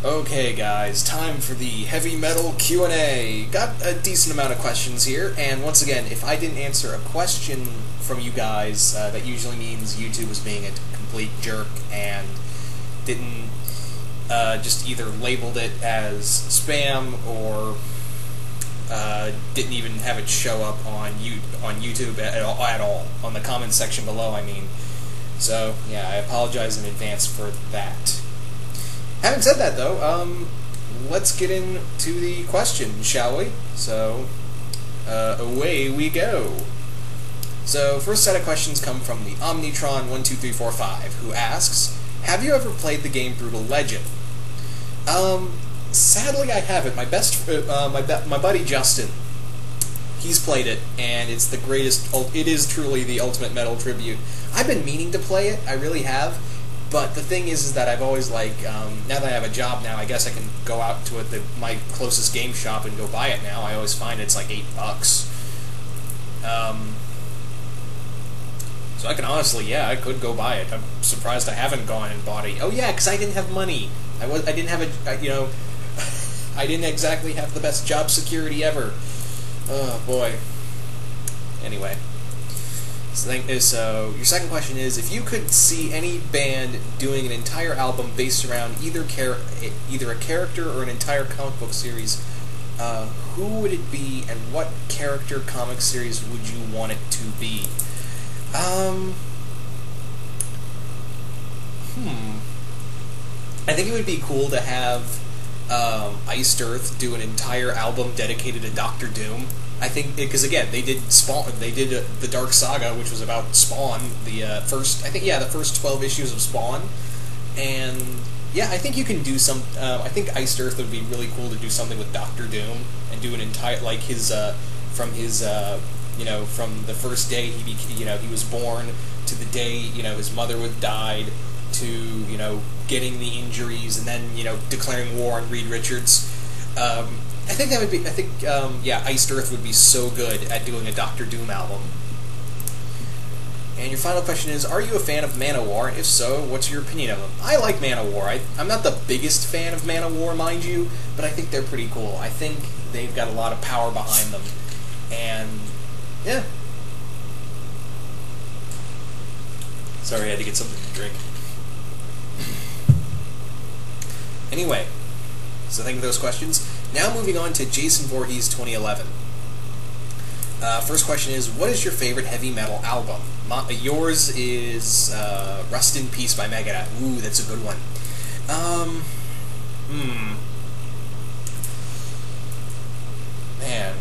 Okay, guys, time for the heavy metal Q&A. Got a decent amount of questions here, and once again, if I didn't answer a question from you guys, that usually means YouTube was being a complete jerk and didn't just either labeled it as spam or didn't even have it show up on YouTube at all on the comments section below. I mean, so yeah, I apologize in advance for that. Having said that, though, let's get into the question, shall we? So, away we go. So, first set of questions come from the Omnitron12345, who asks, have you ever played the game Brutal Legend? Sadly I haven't. My buddy Justin, he's played it, and it's the greatest, it is truly the ultimate metal tribute. I've been meaning to play it, I really have. But the thing is that I've always, now that I have a job now, I guess I can go out to my closest game shop and go buy it now. I always find it's like $8. So I can honestly, I could go buy it. I'm surprised I haven't gone and bought it. Oh yeah, because I didn't have money. I didn't have I didn't exactly have the best job security ever. Oh boy. Anyway. So your second question is, if you could see any band doing an entire album based around either a character or an entire comic book series, who would it be, and what character comic series would you want it to be? I think it would be cool to have Iced Earth do an entire album dedicated to Doctor Doom. I think because again they did Spawn, they did the Dark Saga, which was about Spawn, the first 12 issues of Spawn, and yeah, I think you can do some. I think Iced Earth would be really cool to do something with Doctor Doom and do an entire from the first day he was born to the day his mother died to getting the injuries and then declaring war on Reed Richards. I think that would be. Iced Earth would be so good at doing a Doctor Doom album. And your final question is, are you a fan of Manowar? And if so, what's your opinion of them? I like Manowar. I'm not the biggest fan of Manowar, mind you, but I think they're pretty cool. I think they've got a lot of power behind them. And, yeah. Sorry, I had to get something to drink. Anyway, so thank you for those questions. Now moving on to Jason Voorhees 2011. First question is, what is your favorite heavy metal album? Yours is Rust in Peace by Megadeth. Ooh, that's a good one. Man.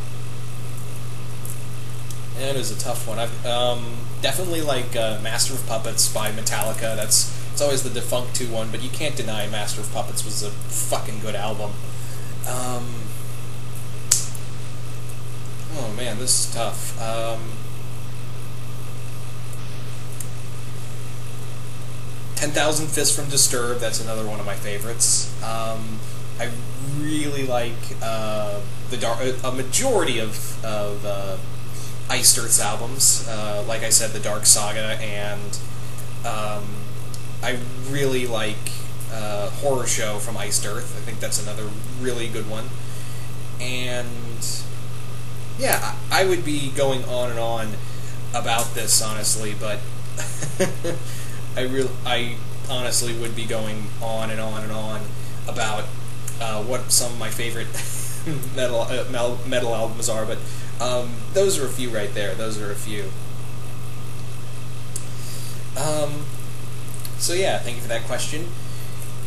That is a tough one. I've definitely like Master of Puppets by Metallica. It's always the Defunct 2 one, but you can't deny Master of Puppets was a fucking good album. Oh man, this is tough. 10,000 Fists from Disturbed, that's another one of my favorites. I really like a majority of Iced Earth's albums. Like I said, the Dark Saga, and I really like Horror Show from Iced Earth. I think that's another really good one. And yeah, I would be going on and on about this, honestly, but I honestly would be going on and on and on about what some of my favorite metal albums are, but those are a few right there. Those are a few. So yeah, thank you for that question.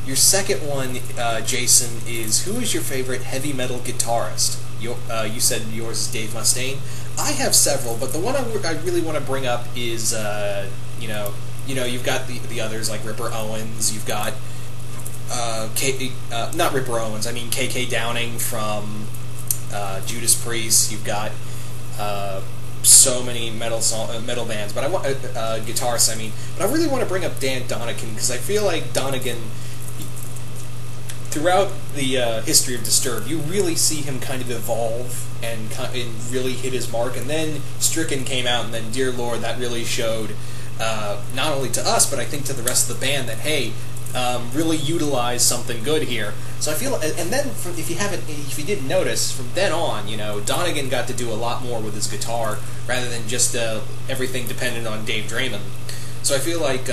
Your second one, Jason, is, who is your favorite heavy metal guitarist? You said yours is Dave Mustaine. I have several, but the one I really want to bring up is, you've got the others like Ripper Owens. You've got not Ripper Owens. I mean KK Downing from Judas Priest. You've got so many metal bands, but I want guitarists. I mean, but I really want to bring up Dan Donegan, because I feel like Donegan, throughout the history of Disturbed, you really see him kind of evolve and really hit his mark. And then Stricken came out, and then Dear Lord, that really showed not only to us, but I think to the rest of the band, that hey, really utilize something good here. So I feel, and then if you didn't notice, from then on, Donegan got to do a lot more with his guitar rather than just everything dependent on Dave Draymond. So I feel like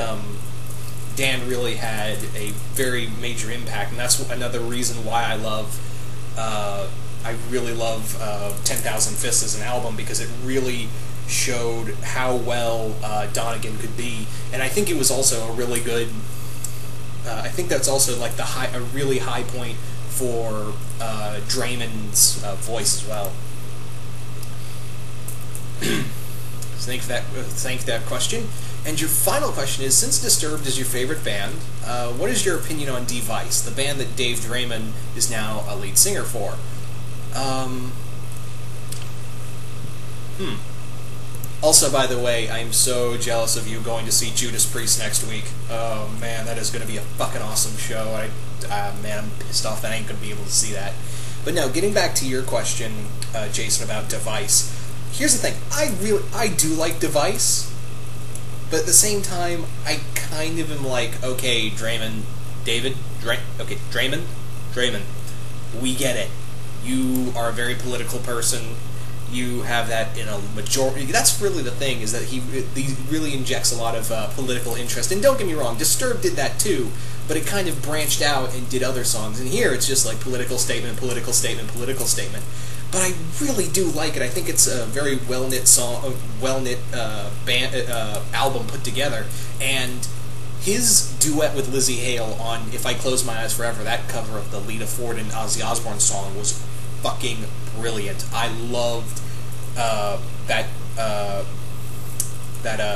Dan really had a very major impact, and that's another reason why I really love 10,000 Fists as an album, because it really showed how well Donegan could be, and I think it was also a really good. I think that's also like a really high point for Draymond's voice as well. So thank you for that question. And your final question is: since Disturbed is your favorite band, what is your opinion on Device, the band that Dave Draymond is now a lead singer for? Also, by the way, I'm so jealous of you going to see Judas Priest next week. Oh man, that is going to be a fucking awesome show. Man, I'm pissed off that I ain't going to be able to see that. But now, getting back to your question, Jason, about Device. Here's the thing: I do like Device, but at the same time, I kind of am like, okay, Draymond, we get it. You are a very political person. You have that in a majority. That's really the thing, is that he really injects a lot of political interest. And don't get me wrong, Disturbed did that too, but it kind of branched out and did other songs. And here it's just like political statement, political statement, political statement. But I really do like it. I think it's a very well-knit song, album put together. And his duet with Lizzie Hale on "If I Close My Eyes Forever," that cover of the Lita Ford and Ozzy Osbourne song, was fucking brilliant. I loved that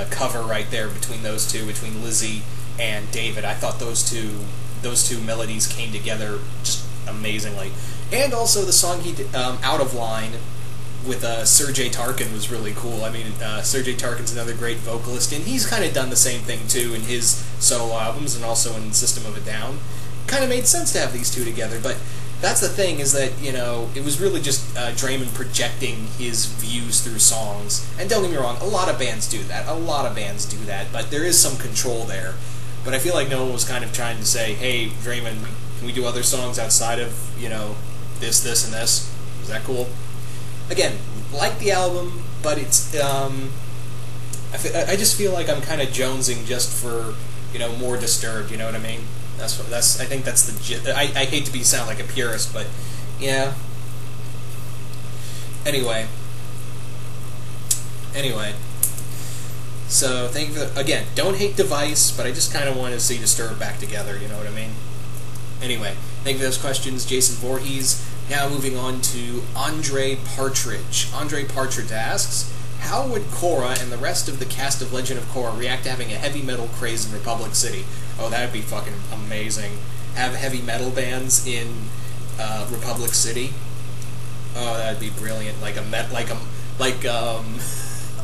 cover right there between those two, between Lizzie and David. I thought those two melodies came together just amazingly. And also the song he did, "Out of Line," with Sergei Tarkin, was really cool. I mean, Sergei Tarkin's another great vocalist, and he's kind of done the same thing too in his solo albums and also in System of a Down. Kind of made sense to have these two together, but that's the thing, is that, it was really just Draymond projecting his views through songs. And don't get me wrong, a lot of bands do that, but there is some control there. But I feel like Noah was kind of trying to say, hey, Draymond, can we do other songs outside of, this, and this? Is that cool? Again, like the album, but it's, I just feel like I'm kind of jonesing just for, more Disturbed, you know what I mean? I think that's the. I hate to sound like a purist, but yeah. Anyway. So thank you for again. Don't hate Device, but I just kind of want to see Disturbed back together. You know what I mean? Anyway, thank you for those questions, Jason Voorhees. Now moving on to Andre Partridge. Andre Partridge asks, how would Korra and the rest of the cast of Legend of Korra react to having a heavy metal craze in Republic City? Oh, that would be fucking amazing. Have heavy metal bands in Republic City. Oh, that would be brilliant. Like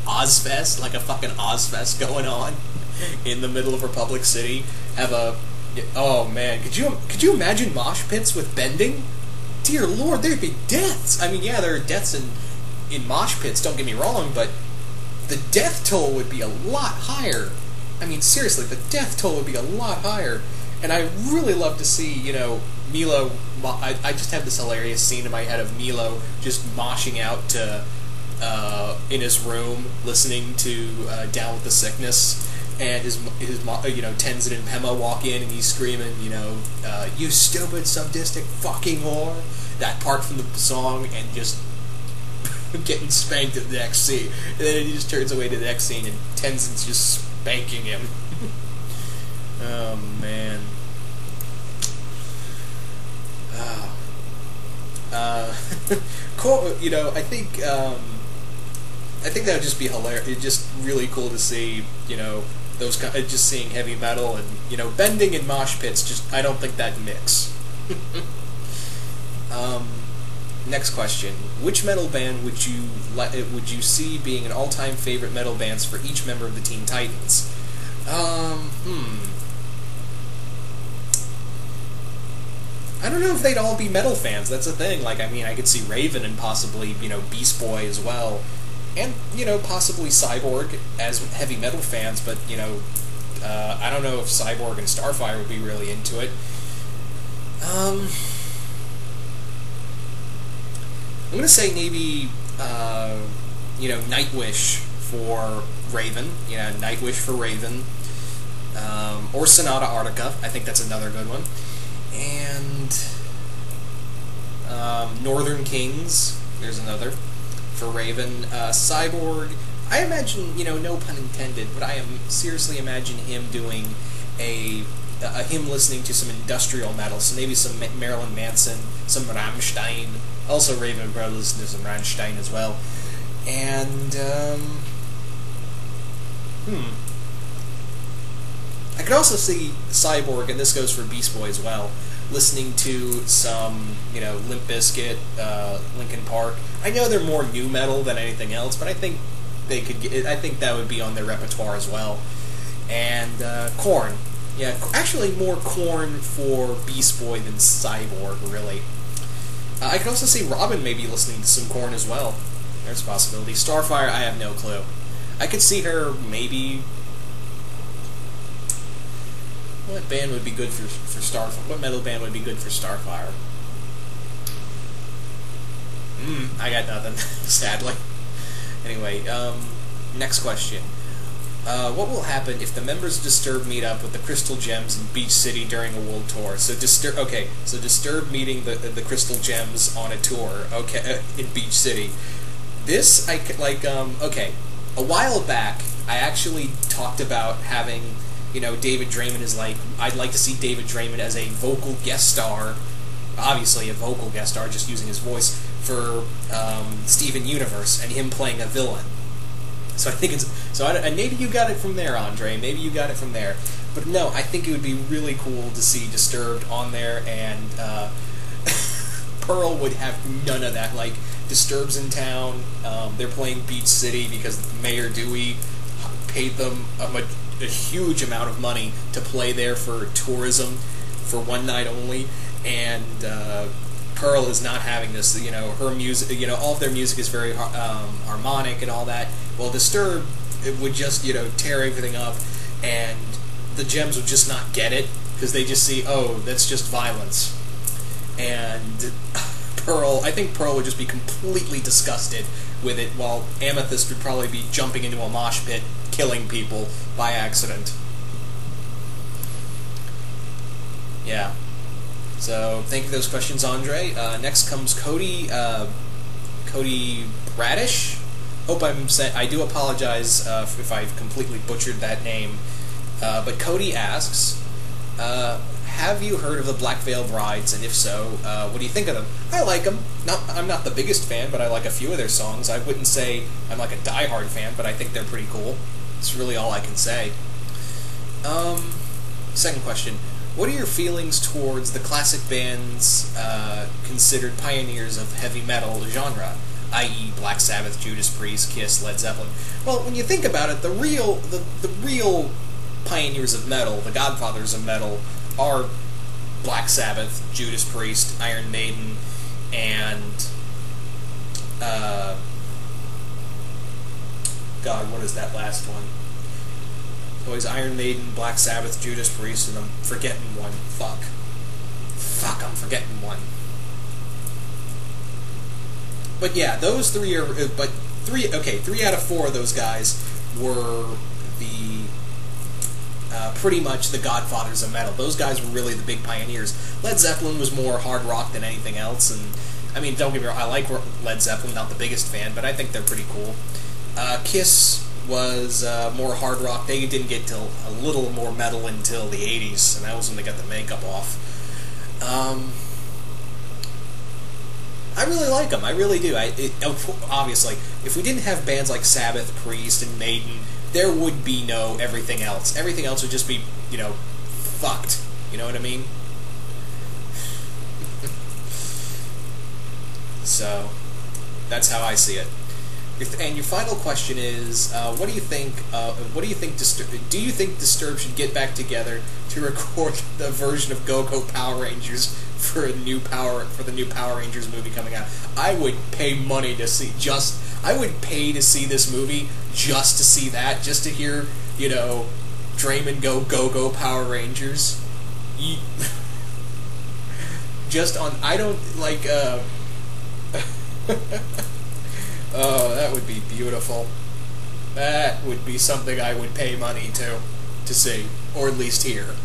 Ozfest, like a fucking Ozfest going on in the middle of Republic City. Oh man, could you imagine mosh pits with bending? Dear Lord, there'd be deaths. I mean, yeah, there are deaths in mosh pits, don't get me wrong, but the death toll would be a lot higher. I mean, seriously, the death toll would be a lot higher. And I really love to see, Milo. I just have this hilarious scene in my head of Milo just moshing out to in his room, listening to "Down with the Sickness," and his Tenzin and Pema walk in, and he's screaming, "You stupid sadistic fucking whore!" That part from the song, and just getting spanked at the next scene. And then he just turns away to the next scene, and Tenzin's just spanking him. Oh man. Cool. I think that would just be hilarious. It's just really cool to see, those just seeing heavy metal and bending and mosh pits. Just I don't think that mix. Next question: which metal band would you see being an all-time favorite metal bands for each member of the Teen Titans? I don't know if they'd all be metal fans. That's the thing. Like, I mean, I could see Raven and possibly, Beast Boy as well. And, possibly Cyborg as heavy metal fans, but, I don't know if Cyborg and Starfire would be really into it. I'm gonna say maybe Nightwish for Raven. Nightwish for Raven. Or Sonata Arctica. I think that's another good one. And Northern Kings. There's another for Raven. Cyborg. I imagine, no pun intended, but I am seriously imagine him doing him listening to some industrial metal. So maybe some Marilyn Manson, some Rammstein. Also, Raven would probably listen to some Rammstein as well. And I could also see Cyborg, and this goes for Beast Boy as well, listening to some, Limp Bizkit, Linkin Park. I know they're more new metal than anything else, but I think they could I think that would be on their repertoire as well. And Korn. Yeah, actually more Korn for Beast Boy than Cyborg, really. I could also see Robin maybe listening to some Korn as well. There's a possibility. Starfire, I have no clue. I could see her maybe... What band would be good for Starfire? What metal band would be good for Starfire? I got nothing, sadly. Anyway, next question. What will happen if the members of Disturbed meet up with the Crystal Gems in Beach City during a world tour? So Disturbed meeting the Crystal Gems on a tour, in Beach City. This, okay, a while back, I actually talked about having, David Draymond is I'd like to see David Draymond as a vocal guest star, obviously a vocal guest star, just using his voice, for Steven Universe, and him playing a villain. So I think and maybe you got it from there, Andre. Maybe you got it from there. But no, I think it would be really cool to see Disturbed on there, and Pearl would have none of that. Disturbed's in town. They're playing Beach City because Mayor Dewey paid them a huge amount of money to play there for tourism for one night only, and Pearl is not having this. Her music, all of their music is very harmonic and all that. Well, Disturbed, it would just, tear everything up, and the Gems would just not get it, because they just see, oh, that's just violence. And I think Pearl would just be completely disgusted with it, while Amethyst would probably be jumping into a mosh pit, killing people by accident. Yeah. So, thank you for those questions, Andre. Next comes Cody Bradish. I do apologize if I've completely butchered that name. But Cody asks, have you heard of the Black Veil Brides, and if so, what do you think of them? I like them. I'm not the biggest fan, but I like a few of their songs. I wouldn't say I'm like a diehard fan, but I think they're pretty cool. That's really all I can say. Second question. What are your feelings towards the classic bands considered pioneers of heavy metal genre, i.e. Black Sabbath, Judas Priest, Kiss, Led Zeppelin? Well, when you think about it, the real pioneers of metal, the godfathers of metal, are Black Sabbath, Judas Priest, Iron Maiden, and God, what is that last one? Always Iron Maiden, Black Sabbath, Judas Priest, and I'm forgetting one. Fuck, I'm forgetting one. But yeah, those three are. But three out of four of those guys were the pretty much the godfathers of metal. Those guys were really the big pioneers. Led Zeppelin was more hard rock than anything else, and I mean, don't get me wrong, I like Led Zeppelin, not the biggest fan, but I think they're pretty cool. Kiss was more hard rock. They didn't get till a little more metal until the 80s, and that was when they got the makeup off. I really like them. I really do. Obviously, if we didn't have bands like Sabbath, Priest, and Maiden, there would be no everything else. Everything else would just be, fucked. You know what I mean? So, that's how I see it. And your final question is, what do you think? Do you think Disturbed should get back together to record the version of Go-Go Power Rangers for the new Power Rangers movie coming out? I would pay money to see. I would pay to see this movie just to see that, just to hear, Draymond Go Power Rangers. Just on, I don't like. Oh, that would be beautiful. That would be something I would pay money to see, or at least hear.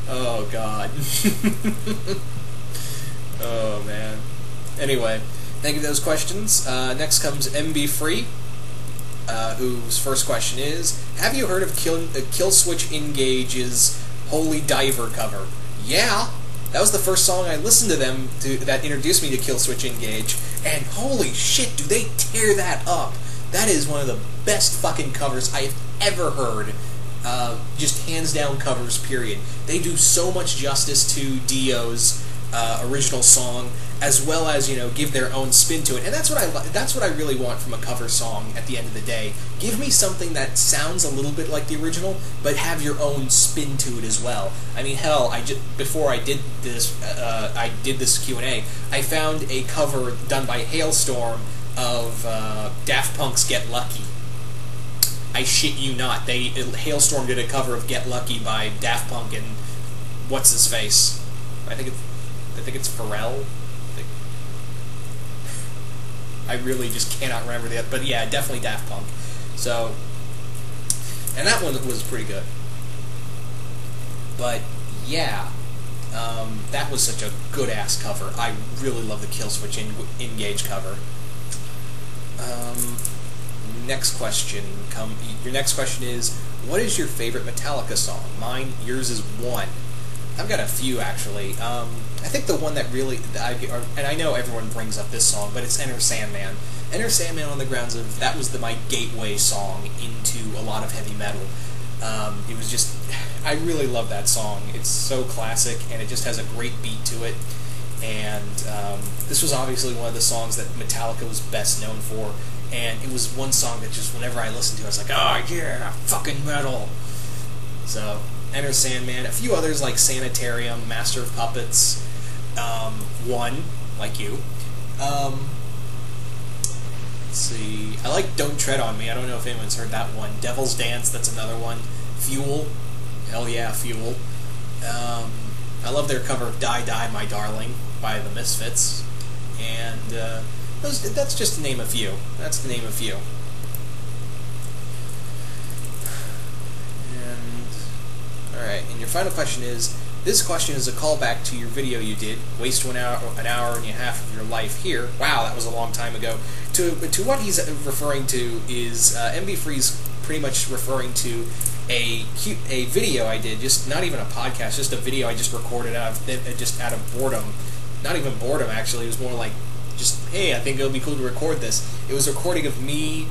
Oh God. Oh man. Anyway, thank you for those questions. Next comes MB Free, whose first question is: have you heard of Killswitch Engage's Holy Diver cover? Yeah, that was the first song I listened to them that introduced me to Killswitch Engage, and holy shit, do they tear that up! That is one of the best fucking covers I've ever heard. Just hands down covers, period. They do so much justice to Dio's original song, as well as, you know, give their own spin to it. And that's what I really want from a cover song at the end of the day. Give me something that sounds a little bit like the original, but have your own spin to it as well. I mean, hell, before I did this Q&A, I found a cover done by Hailstorm of Daft Punk's Get Lucky. I shit you not. Hailstorm did a cover of Get Lucky by Daft Punk and what's his face? I think it's Pharrell. I really just cannot remember the other, but yeah, definitely Daft Punk. So, and that one was pretty good. But yeah, that was such a good ass cover. I really love the Killswitch Engage cover. Next question. Your next question is, what is your favorite Metallica song? Mine, yours is one. I've got a few actually. I think the one that really, and I know everyone brings up this song, but it's Enter Sandman. Enter Sandman on the grounds of that was my gateway song into a lot of heavy metal. It was just, I really love that song. It's so classic, and it just has a great beat to it. And this was obviously one of the songs that Metallica was best known for. And it was one song that just, whenever I listened to it, I was like, oh yeah, fucking metal. So, Enter Sandman. A few others like Sanitarium, Master of Puppets, One, like you. Let's see. I like Don't Tread on Me. I don't know if anyone's heard that one. Devil's Dance, that's another one. Fuel. Hell yeah, Fuel. I love their cover of Die Die My Darling by the Misfits. And that's just to name a few. That's to name a few. Alright, and your final question is, this question is a callback to your video you did, waste an hour and a half of your life here. Wow, that was a long time ago. To what he's referring to is, MB Free's pretty much referring to a video I did, just not even a podcast, just a video I just recorded just out of boredom. Not even boredom, actually. It was more like, just, hey, I think it would be cool to record this. It was a recording of me,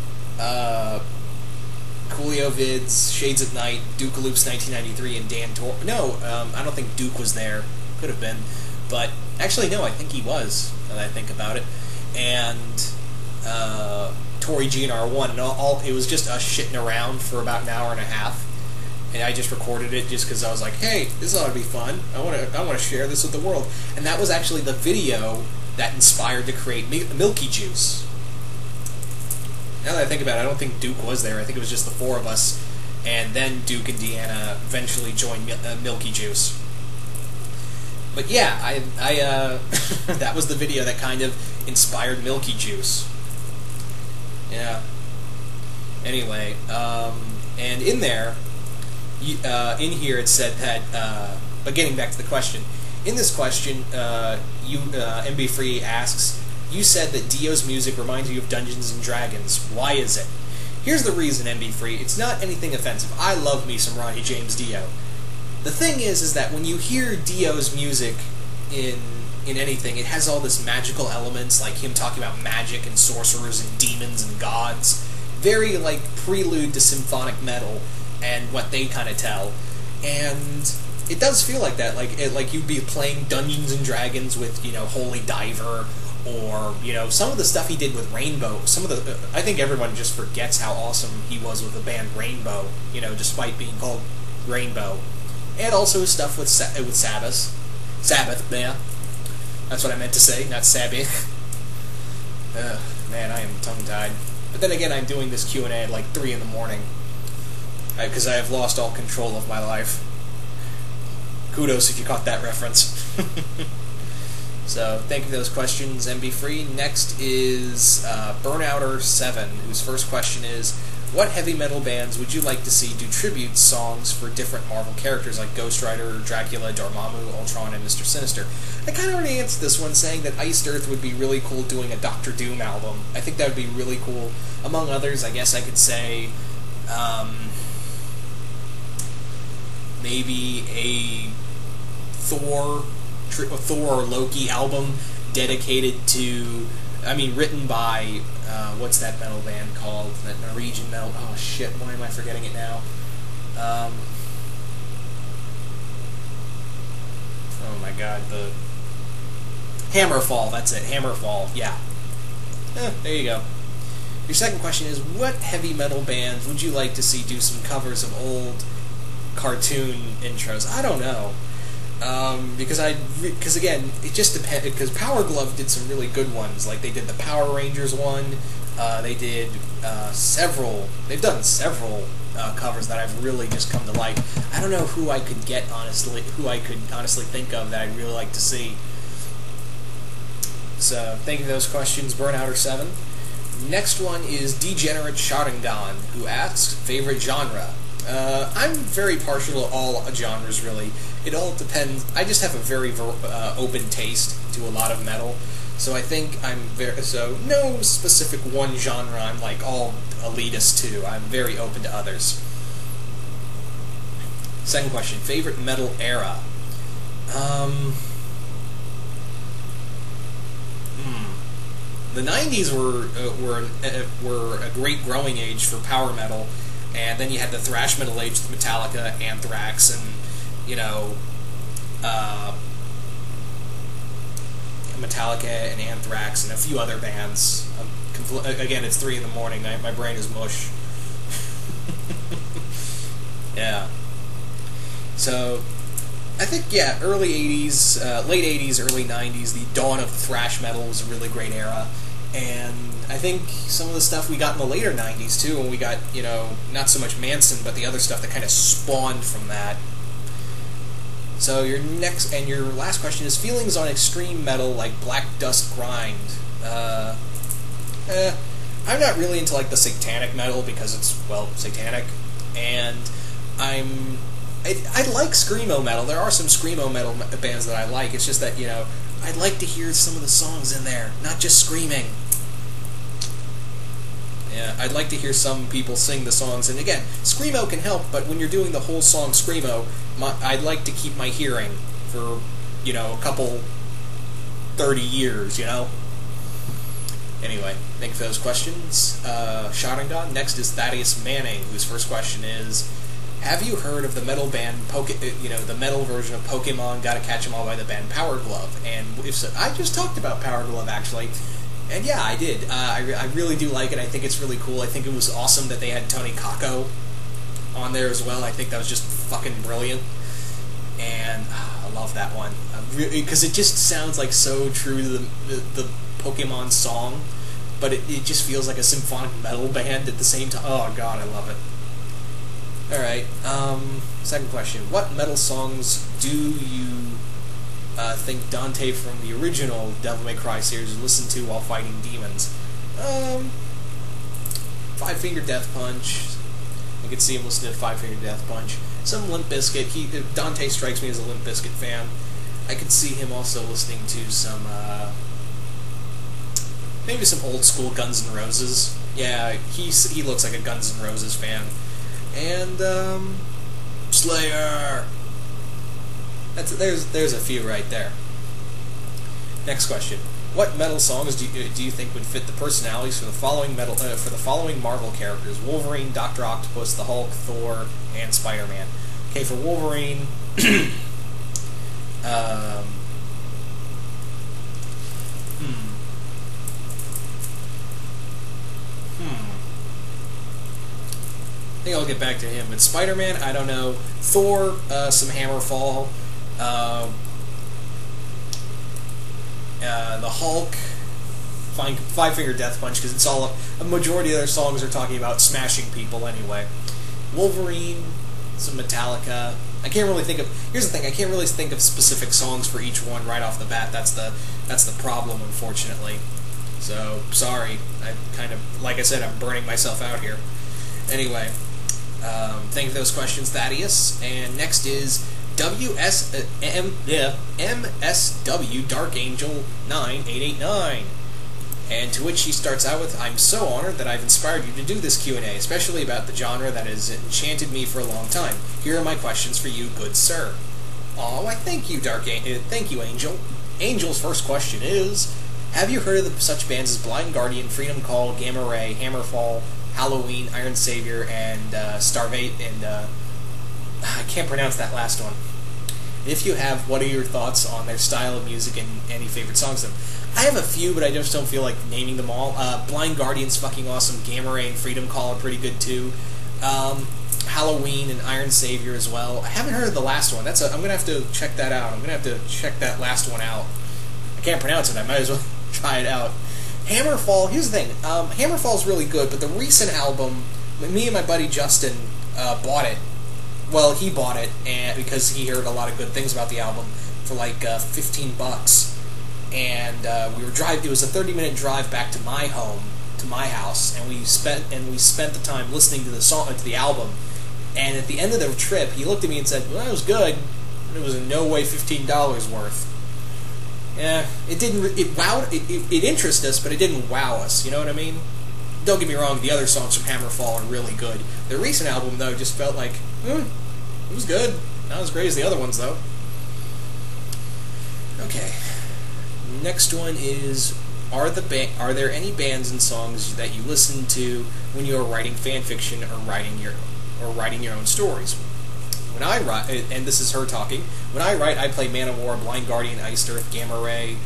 Coolio Vids, Shades at Night, Duke Loops 1993, and Dan Tor. No, I don't think Duke was there. Could have been. But, actually, no, I think he was, now that I think about it. And, Tori G and R1, and it was just us shitting around for about an hour and a half. And I just recorded it just because I was like, hey, this ought to be fun. I want to share this with the world. And that was actually the video that inspired to create Milky Juice. Now that I think about it, I don't think Duke was there. I think it was just the four of us, and then Duke and Deanna eventually joined Milky Juice. But yeah, I that was the video that kind of inspired Milky Juice. Yeah. Anyway, and in there, in here it said that, but getting back to the question, in this question, MB Free asks, you said that Dio's music reminds you of Dungeons & Dragons. Why is it? Here's the reason, MB Free. It's not anything offensive. I love me some Ronnie James Dio. The thing is that when you hear Dio's music in anything, it has all this magical elements, like him talking about magic and sorcerers and demons and gods. Very, like, prelude to symphonic metal and what they kind of tell. And it does feel like that. Like you'd be playing Dungeons & Dragons with, you know, Holy Diver, or, you know, some of the stuff he did with Rainbow. I think everyone just forgets how awesome he was with the band Rainbow, you know, despite being called Rainbow. And also his stuff with Sabbath. Yeah. That's what I meant to say, not Sabbath. Man, I am tongue-tied. But then again, I'm doing this Q&A at like 3 in the morning. because I have lost all control of my life. Kudos if you caught that reference. So, thank you for those questions, MB Free. Next is Burnouter7, whose first question is, what heavy metal bands would you like to see do tribute songs for different Marvel characters like Ghost Rider, Dracula, Dormammu, Ultron, and Mr. Sinister? I kind of already answered this one, saying that Iced Earth would be really cool doing a Doctor Doom album. I think that would be really cool. Among others, I guess I could say maybe a Thor or Loki album dedicated to, written by, what's that metal band called? That Norwegian metal, oh shit, why am I forgetting it now? Oh my god, the Hammerfall, that's it, Hammerfall, yeah. There you go. Your second question is, what heavy metal bands would you like to see do some covers of old cartoon intros? I don't know. Because again, it just depended, because Power Glove did some really good ones, like they did the Power Rangers one, they've done several covers that I've really just come to like. I don't know who I could honestly think of that I'd really like to see. So, thank you for those questions, Burnouter7. Next one is Degenerate Sharingan, who asks, favorite genre? I'm very partial to all genres, really. It all depends. I just have a very open taste to a lot of metal, so I think no specific one genre I'm like all elitist to. I'm very open to others. Second question, favorite metal era? The 90s were a great growing age for power metal. And then you had the thrash metal age with Metallica, Anthrax, and, Metallica and Anthrax and a few other bands. Again, it's 3 in the morning. My brain is mush. Yeah. So, I think, early 80s, late 80s, early 90s, the dawn of thrash metal was a really great era. And I think some of the stuff we got in the later 90s, too, when we got, not so much Manson, but the other stuff that kind of spawned from that. So your last question is feelings on extreme metal like Black Dust Grind. I'm not really into, like, the satanic metal because it's, satanic. And I like screamo metal. There are some screamo metal bands that I like. It's just that, I'd like to hear some of the songs in there, not just screaming. Yeah, I'd like to hear some people sing the songs, and again, screamo can help, but when you're doing the whole song screamo, I'd like to keep my hearing for, a couple 30 years, Anyway, thank you for those questions. Sharingan. Next is Thaddeus Manning, whose first question is, have you heard of the metal band, the metal version of Pokemon Gotta Catch 'Em All by the band Power Glove? And if so, I just talked about Power Glove, actually. And yeah, I did. I really do like it. I think it's really cool. I think it was awesome that they had Tony Kakko on there as well. I think that was just fucking brilliant. And I love that one. Because it just sounds like so true to the Pokemon song, but it just feels like a symphonic metal band at the same time. Oh god, I love it. Alright, second question. What metal songs do you think Dante from the original Devil May Cry series listened to while fighting demons? Five Finger Death Punch. I could see him listening to Five Finger Death Punch. Some Limp Bizkit. Dante strikes me as a Limp Bizkit fan. I could see him also listening to some, maybe some old school Guns N' Roses. Yeah, he looks like a Guns N' Roses fan. And, Slayer! There's a few right there. Next question. What metal songs do you think would fit the personalities for the following Marvel characters? Wolverine, Dr. Octopus, the Hulk, Thor, and Spider-Man. Okay, for Wolverine, I think I'll get back to him. But Spider-Man, I don't know. Thor, some Hammerfall. The Hulk, Five Finger Death Punch, because it's all a majority of their songs are talking about smashing people anyway. Wolverine, some Metallica. I can't really think of. Here's the thing: I can't really think of specific songs for each one right off the bat. That's the problem, unfortunately. So sorry. I kind of, like I said, I'm burning myself out here. Anyway, thank you for those questions, Thaddeus. And next is MSW Dark Angel 9889. And to which she starts out with, I'm so honored that I've inspired you to do this Q&A, especially about the genre that has enchanted me for a long time. Here are my questions for you, good sir. Oh, I thank you, thank you, Angel. Angel's first question is, have you heard of such bands as Blind Guardian, Freedom Call, Gamma Ray, Hammerfall, Halloween, Iron Savior, and Starvate, and I can't pronounce that last one. If you have, what are your thoughts on their style of music and any favorite songs of them? I have a few, but I just don't feel like naming them all. Blind Guardian's fucking awesome. Gamma Ray and Freedom Call are pretty good too. Halloween and Iron Savior as well. I haven't heard of the last one. I'm gonna have to check that out. I'm gonna have to check that last one out. I can't pronounce it. I might as well try it out. Hammerfall. Here's the thing. Hammerfall's really good, but the recent album, me and my buddy Justin bought it. Well, he bought it because he heard a lot of good things about the album for like $15. And we were driving. It was a 30-minute drive back to my home, to my house, and we spent the time listening to the song, to the album. And at the end of the trip, he looked at me and said, "Well, that was good, but it was in no way $15 worth." Yeah, it didn't. It wowed. It interested us, but it didn't wow us. You know what I mean? Don't get me wrong. The other songs from Hammerfall are really good. The recent album, though, just felt like it was good. Not as great as the other ones, though. Okay. Next one is, are there any bands and songs that you listen to when you are writing fan fiction or writing your own stories? When I write, and this is her talking, when I write, I play Man-O-War, Blind Guardian, Iced Earth, Gamma Ray,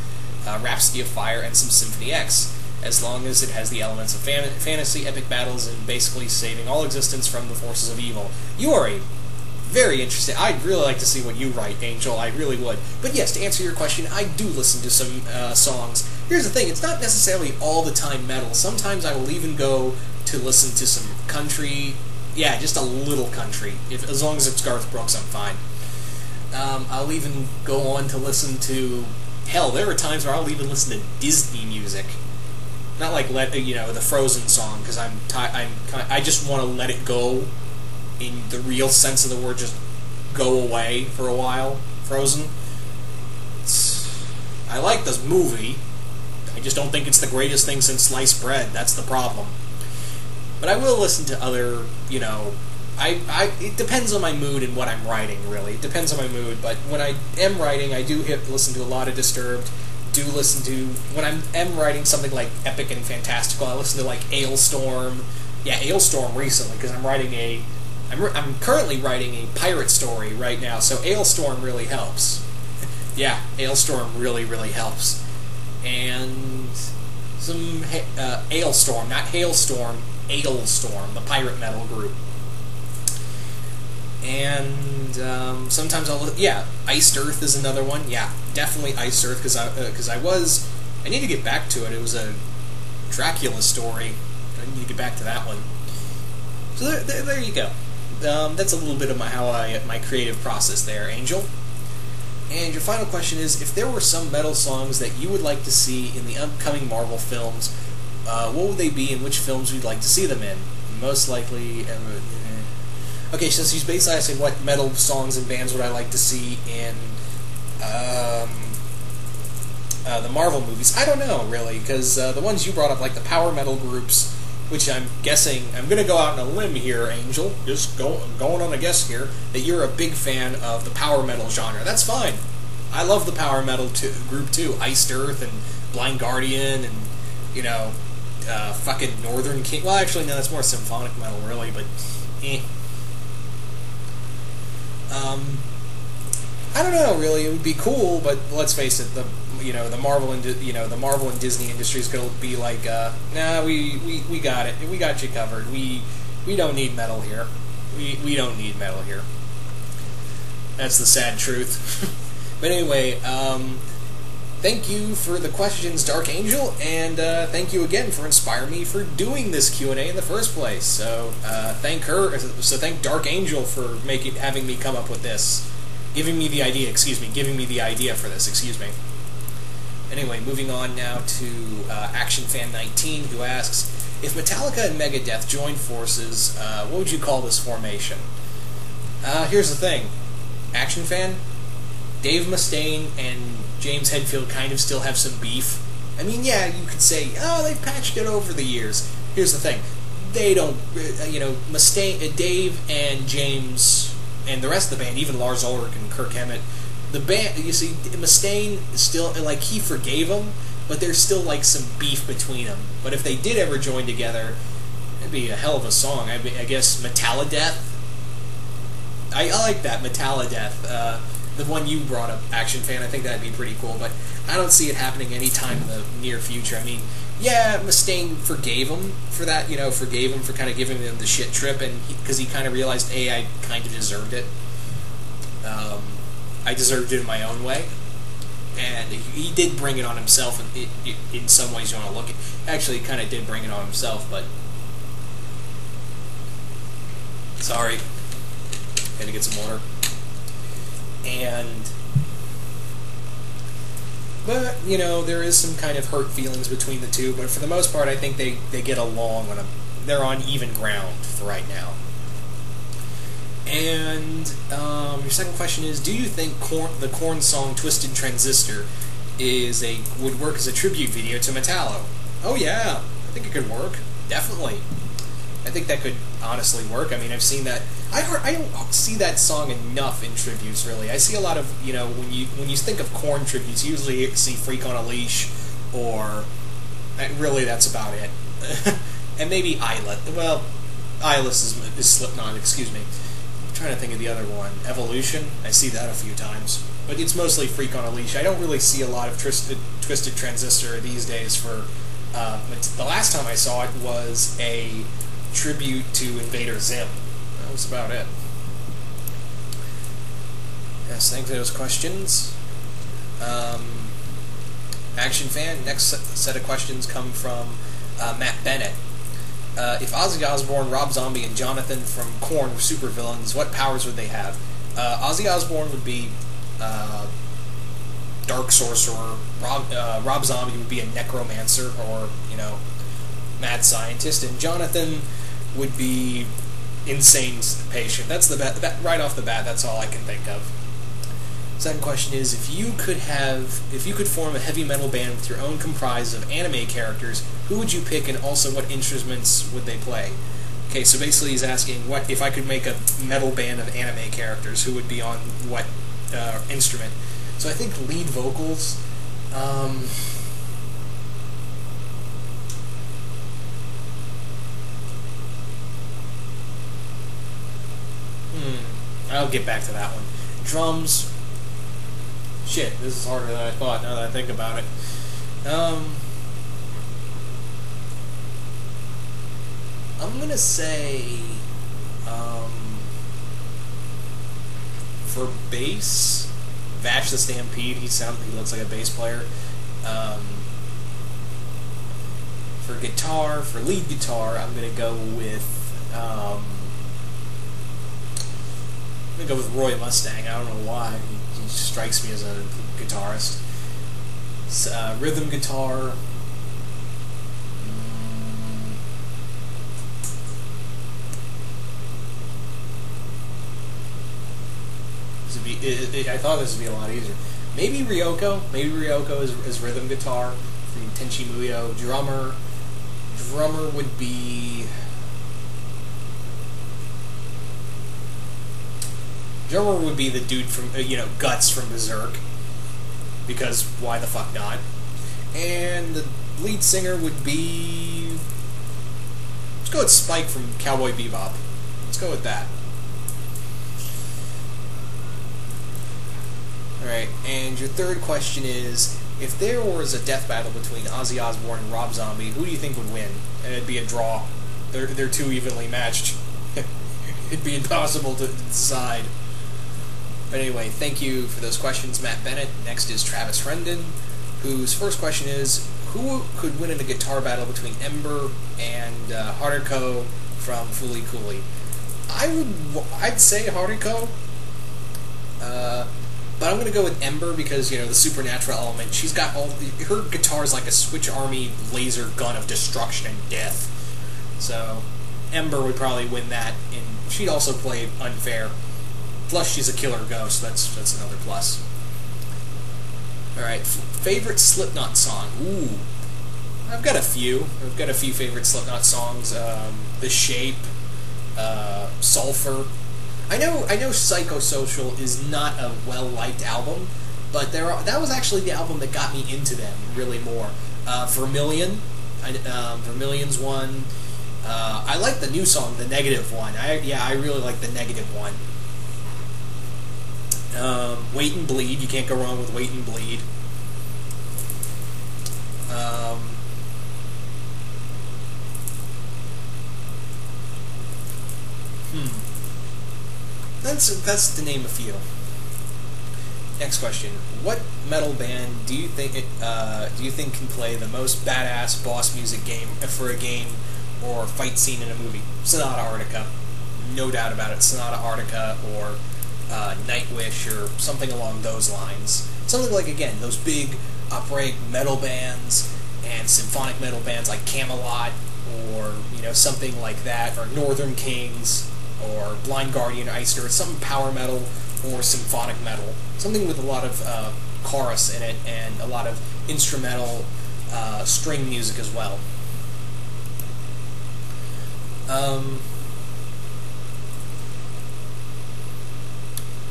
Rhapsody of Fire, and some Symphony X, as long as it has the elements of fantasy, epic battles, and basically saving all existence from the forces of evil. You are a very interesting. I'd really like to see what you write, Angel. I really would. But yes, to answer your question, I do listen to some songs. Here's the thing. It's not necessarily all the time metal. Sometimes I will even go to listen to some country. Yeah, just a little country. As long as it's Garth Brooks, I'm fine. I'll even go on to listen to... Hell, there are times where I'll even listen to Disney music. Not like, the Frozen song, because I just want to let it go. In the real sense of the word, just go away for a while. Frozen. I like this movie. I just don't think it's the greatest thing since sliced bread. That's the problem. But I will listen to other, it depends on my mood and what I'm writing, really. It depends on my mood, but when I am writing, I do listen to a lot of Disturbed. When I am writing something like epic and fantastical, I listen to like Ailstorm. Yeah, Ailstorm recently, because I'm currently writing a pirate story right now, so Ailstorm really helps. Yeah, Ailstorm really, really helps. And some Ailstorm, not Hailstorm, Ailstorm, the pirate metal group. And sometimes Iced Earth is another one. Yeah, definitely Iced Earth, because I need to get back to it. It was a Dracula story. I need to get back to that one. So there you go. That's a little bit of my creative process there, Angel. And your final question is, if there were some metal songs that you would like to see in the upcoming Marvel films, what would they be and which films would you like to see them in? Most likely... Okay, so she's basically asking what metal songs and bands would I like to see in the Marvel movies. I don't know, really, because the ones you brought up, like the power metal groups, which I'm guessing, I'm going to go out on a limb here, Angel, just going on a guess here, that you're a big fan of the power metal genre. That's fine. I love the power metal group too. Iced Earth and Blind Guardian and, fucking Northern King. Well, actually, no, that's more symphonic metal, really, but I don't know, really. It would be cool, but let's face it, the Marvel and Disney industry is going to be like, nah, we got it. We got you covered. We don't need metal here. We don't need metal here. That's the sad truth. But anyway, thank you for the questions, Dark Angel, and thank you again for inspiring me for doing this Q&A in the first place. So thank her. So thank Dark Angel for having me come up with this, giving me the idea for this. Excuse me. Anyway, moving on now to Action Fan 19, who asks, if Metallica and Megadeth joined forces, what would you call this formation? Here's the thing, Action Fan, Dave Mustaine and James Hetfield kind of still have some beef. I mean, yeah, you could say, oh, they've patched it over the years. Here's the thing, they don't, Mustaine, Dave and James and the rest of the band, even Lars Ulrich and Kirk Hammett, the band, you see, Mustaine is still, like, he forgave him, but there's still, like, some beef between them. But if they did ever join together, it'd be a hell of a song. I guess Metallideath. I like that, Metallideath. The one you brought up, Action Fan, I think that'd be pretty cool, but I don't see it happening anytime in the near future. I mean, yeah, Mustaine forgave him for that, forgave him for kind of giving him the shit trip, and because he kind of realized, hey, I kind of deserved it. I deserved it in my own way. And he did bring it on himself in some ways you want to look at. Actually, he kind of did bring it on himself, but... Sorry. Had to get some water. But, there is some kind of hurt feelings between the two, but for the most part, I think they get along they're on even ground for right now. And your second question is, do you think the Korn song "Twisted Transistor" would work as a tribute video to Metallo? Oh yeah, I think it could work. Definitely, I think that could honestly work. I mean, I've seen that. I don't see that song enough in tributes. Really, I see a lot of when you think of Korn tributes, you usually see "Freak on a Leash" or really that's about it. And maybe Eyeless. Well, Eyeless is Slipknot. Excuse me. I'm trying to think of the other one. Evolution. I see that a few times. But it's mostly Freak on a Leash. I don't really see a lot of Twisted Transistor these days for... the last time I saw it was a tribute to Invader Zim. That was about it. Yes, thanks for those questions. Action Fan, next set of questions come from Matt Bennett. If Ozzy Osbourne, Rob Zombie, and Jonathan from Korn were supervillains, what powers would they have? Ozzy Osbourne would be Dark Sorcerer. Rob Zombie would be a Necromancer, or Mad Scientist, and Jonathan would be Insane Patient. That's right off the bat. That's all I can think of. Second question is, if you could form a heavy metal band with your own comprised of anime characters, who would you pick, and also what instruments would they play? Okay, so basically he's asking, what if I could make a metal band of anime characters, who would be on what instrument? So I think lead vocals. I'll get back to that one. Drums. Shit, this is harder than I thought now that I think about it. I'm gonna say, for bass, Vash the Stampede. He looks like a bass player. For guitar, for lead guitar, I'm gonna go with Roy Mustang. I don't know why. He strikes me as a guitarist. Rhythm guitar. I thought this would be a lot easier. Maybe Ryoko. Maybe Ryoko is rhythm guitar from Tenchi Muyo. Drummer would be... Drummer would be the dude from, Guts from Berserk. Because why the fuck not? And the lead singer would be... Let's go with Spike from Cowboy Bebop. Let's go with that. Alright, and your third question is, if there was a death battle between Ozzy Osbourne and Rob Zombie, who do you think would win? And it'd be a draw. They're too evenly matched. It'd be impossible to decide. But anyway, thank you for those questions, Matt Bennett. Next is Travis Rendon, whose first question is, who could win in a guitar battle between Ember and Haruko from Fooly Cooly? I'd say Haruko, but I'm going to go with Ember because, you know, the supernatural element. She's got her guitar is like a Switch Army laser gun of destruction and death. So Ember would probably win that, and she'd also play Unfair. Plus, she's a killer ghost. That's another plus. All right, favorite Slipknot song. Ooh, I've got a few. I've got a few favorite Slipknot songs. The Shape, Sulfur. I know Psychosocial is not a well-liked album, but that was actually the album that got me into them really more. Vermilion, Vermilion's one. I like the new song, the Negative one. I really like the Negative one. Wait and Bleed. You can't go wrong with Wait and Bleed. That's to name a few. Next question: what metal band do you think can play the most badass boss music game for a game or fight scene in a movie? Sonata Arctica, no doubt about it. Sonata Arctica or Nightwish or something along those lines. Something like, again, those big operatic metal bands and symphonic metal bands like Camelot, or, you know, something like that, or Northern Kings, or Blind Guardian, Eister, something power metal or symphonic metal. Something with a lot of chorus in it and a lot of instrumental string music as well.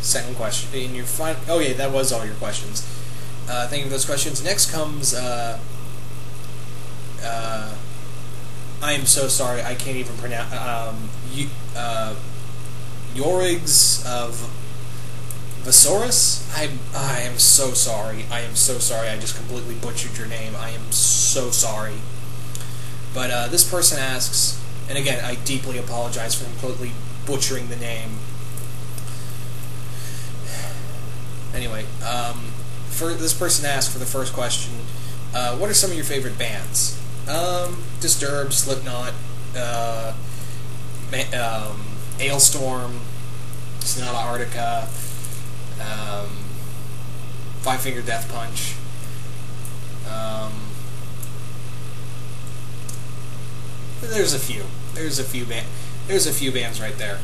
Second question. In your final, oh yeah, that was all your questions. Thank you for those questions. Next comes. I am so sorry. I can't even pronounce. Yorigs of Vasaurus. I am so sorry. I am so sorry. I just completely butchered your name. I am so sorry. But this person asks, and again, I deeply apologize for completely butchering the name. Anyway, for this person asked for the first question, what are some of your favorite bands? Disturbed, Slipknot, Ailstorm, Sonata Arctica, Five Finger Death Punch. There's a few. There's a few bands right there.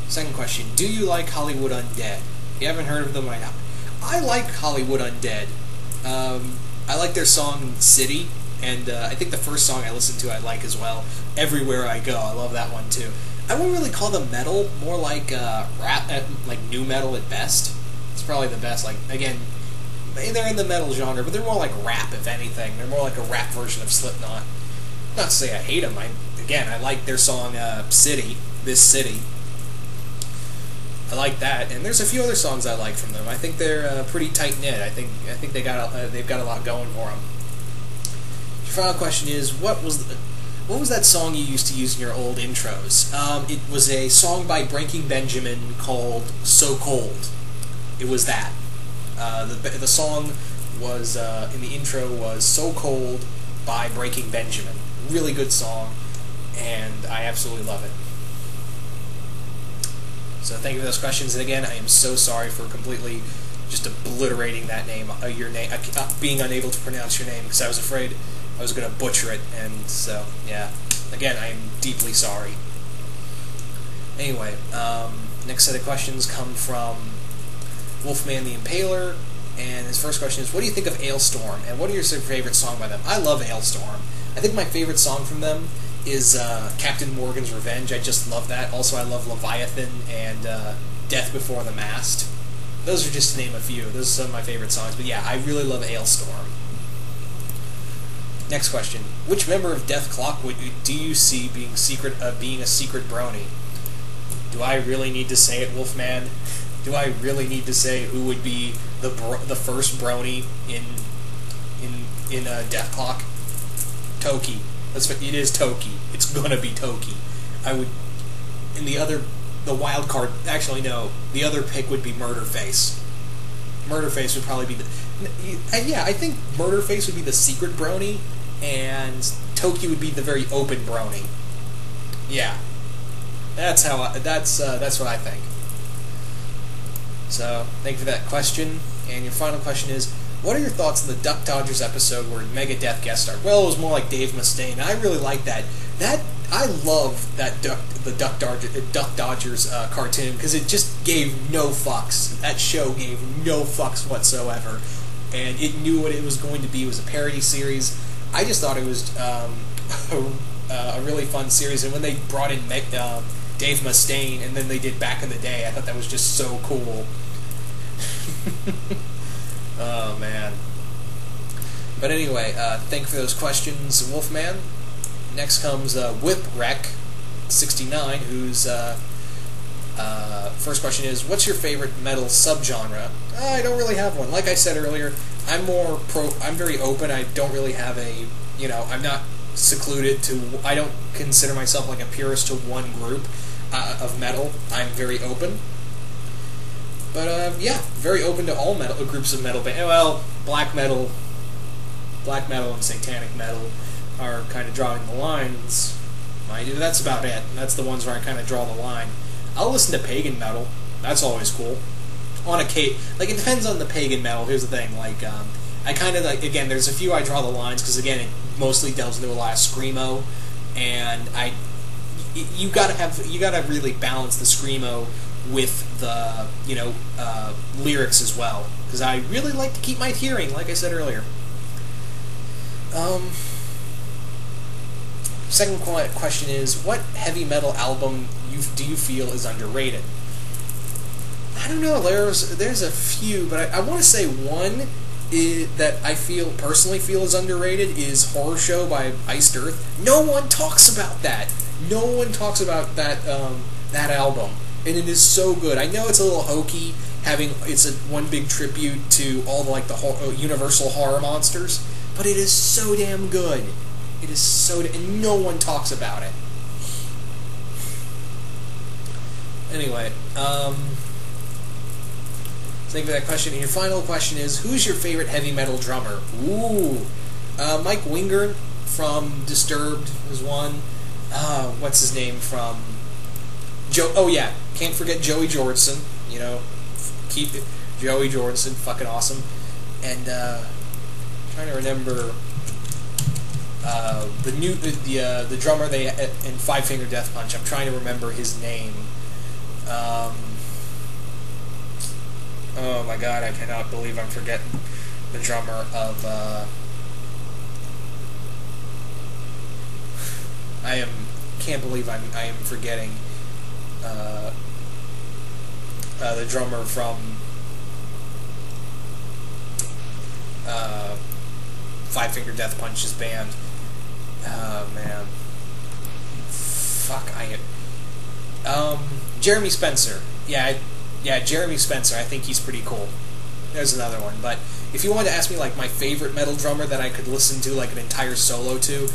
Second question: do you like Hollywood Undead? If you haven't heard of them, I like Hollywood Undead. I like their song City, and I think the first song I listened to I like as well. Everywhere I Go, I love that one too. I wouldn't really call them metal, more like rap, like new metal at best. It's probably the best. Like, again, they're in the metal genre, but they're more like rap, if anything. They're more like a rap version of Slipknot. Not to say I hate them. I like their song City, This City. I like that, and there's a few other songs I like from them. I think they're pretty tight knit. I think they've got a lot going for them. Your final question is, what was that song you used to use in your old intros? It was a song by Breaking Benjamin called "So Cold." It was that. The song was in the intro was "So Cold" by Breaking Benjamin. Really good song, and I absolutely love it. So thank you for those questions, and again, I am so sorry for completely just obliterating that name, your name, being unable to pronounce your name, because I was afraid I was going to butcher it, and so, yeah. Again, I am deeply sorry. Anyway, next set of questions come from Wolfman the Impaler, and his first question is, what do you think of Ailstorm, and what are your favorite song by them? I love Ailstorm. I think my favorite song from them is Captain Morgan's Revenge. I just love that. Also, I love Leviathan and Death Before the Mast. Those are just to name a few. Those are some of my favorite songs. But yeah, I really love Ailstorm. Next question: which member of Death Clock do you see being a secret brony? Do I really need to say it, Wolfman? Do I really need to say who would be the first brony in Death Clock? Toki. It is Toki. It's gonna be Toki. I would. And the wild card. Actually, no. The other pick would be Murderface. Murderface would probably be the... Yeah, I think Murderface would be the secret brony, and Toki would be the very open brony. Yeah. That's what I think. So, thank you for that question. And your final question is, what are your thoughts on the Duck Dodgers episode where Megadeth guest starred? Well, it was more like Dave Mustaine. I really like that. I love that the Duck Dodgers cartoon because it just gave no fucks. That show gave no fucks whatsoever, and it knew what it was going to be. It was a parody series. I just thought it was a really fun series, and when they brought in Dave Mustaine, and then they did Back in the Day, I thought that was just so cool. Oh, man. But anyway, thank you for those questions, Wolfman. Next comes Whipwreck69, whose first question is, what's your favorite metal subgenre? I don't really have one. Like I said earlier, I'm very open. I don't really have I'm not secluded to, I don't consider myself like a purist to one group of metal. I'm very open. But, yeah, very open to all groups of metal. Well, black metal and satanic metal are kind of drawing the lines. Mind you, that's about it. That's the ones where I kind of draw the line. I'll listen to pagan metal. That's always cool. It depends on the pagan metal. Here's the thing, I kind of, again, there's a few I draw the lines, because, again, it mostly delves into a lot of screamo, and you gotta really balance the screamo with the, lyrics as well, because I really like to keep my hearing, like I said earlier. Second question is, what heavy metal album do you feel is underrated? I don't know, there's a few, but I want to say one that I personally feel is underrated is Horror Show by Iced Earth. No one talks about that. No one talks about that album, and it is so good. I know it's a little hokey, it's one big tribute to all the Universal horror monsters, but it is so damn good. It is and no one talks about it. Anyway, thank you for that question. And your final question is, who's your favorite heavy metal drummer? Ooh, Mike Winger from Disturbed is one. What's his name from Oh yeah, can't forget Joey Jordison. Keep it, Joey Jordison, fucking awesome. And trying to remember the drummer in Five Finger Death Punch. I'm trying to remember his name. Oh my god, I cannot believe I'm forgetting the drummer of can't believe I am forgetting the drummer from Five Finger Death Punch's band. Oh man, fuck! Jeremy Spencer. Yeah, Jeremy Spencer. I think he's pretty cool. There's another one. But if you wanted to ask me my favorite metal drummer that I could listen to an entire solo to,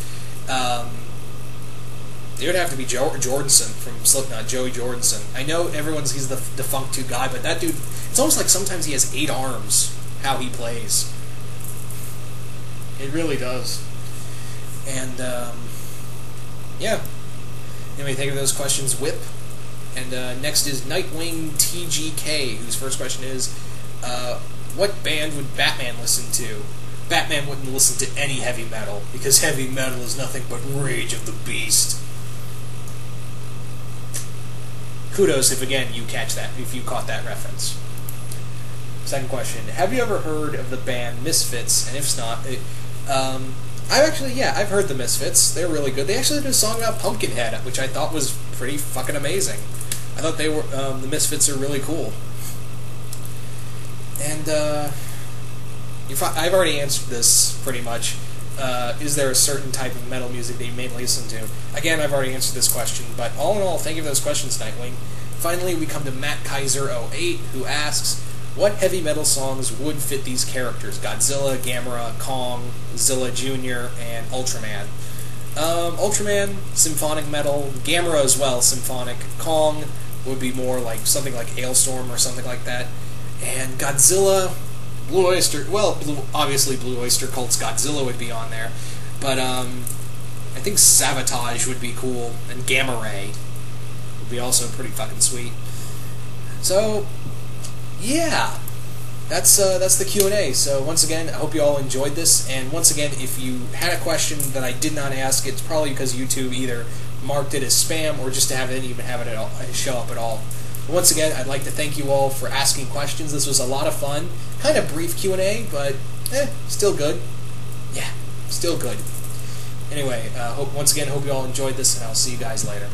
it would have to be Jordison from Slipknot, Joey Jordison. I know he's the defunct 2 guy, but that dude, it's almost like sometimes he has 8 arms, how he plays. It really does. And, yeah. Anyway, thank you for those questions, Whip. And next is Nightwing TGK, whose first question is, what band would Batman listen to? Batman wouldn't listen to any heavy metal, because heavy metal is nothing but Rage of the Beast. Kudos if, again, if you caught that reference. Second question, have you ever heard of the band Misfits? And if not, I've heard the Misfits. They're really good. They actually did a song about Pumpkinhead, which I thought was pretty fucking amazing. I thought the Misfits are really cool. And, I've already answered this, pretty much. Is there a certain type of metal music that you mainly listen to? Again, I've already answered this question, but all in all, thank you for those questions, Nightwing. Finally, we come to Matt Kaiser08, who asks, what heavy metal songs would fit these characters? Godzilla, Gamera, Kong, Zilla Jr., and Ultraman. Ultraman, symphonic metal. Gamera as well, symphonic. Kong would be more like something like Hailstorm or something like that. And Godzilla, Blue Oyster, well, obviously Blue Oyster Cult's Godzilla would be on there, but I think Sabotage would be cool, and Gamma Ray would be also pretty fucking sweet. So, yeah, that's the Q&A. So once again, I hope you all enjoyed this, and once again, if you had a question that I did not ask, it's probably because YouTube either marked it as spam or just didn't even have it show up at all. But once again, I'd like to thank you all for asking questions. This was a lot of fun. Kind of brief Q&A, but still good. Yeah, still good. Anyway, hope you all enjoyed this, and I'll see you guys later.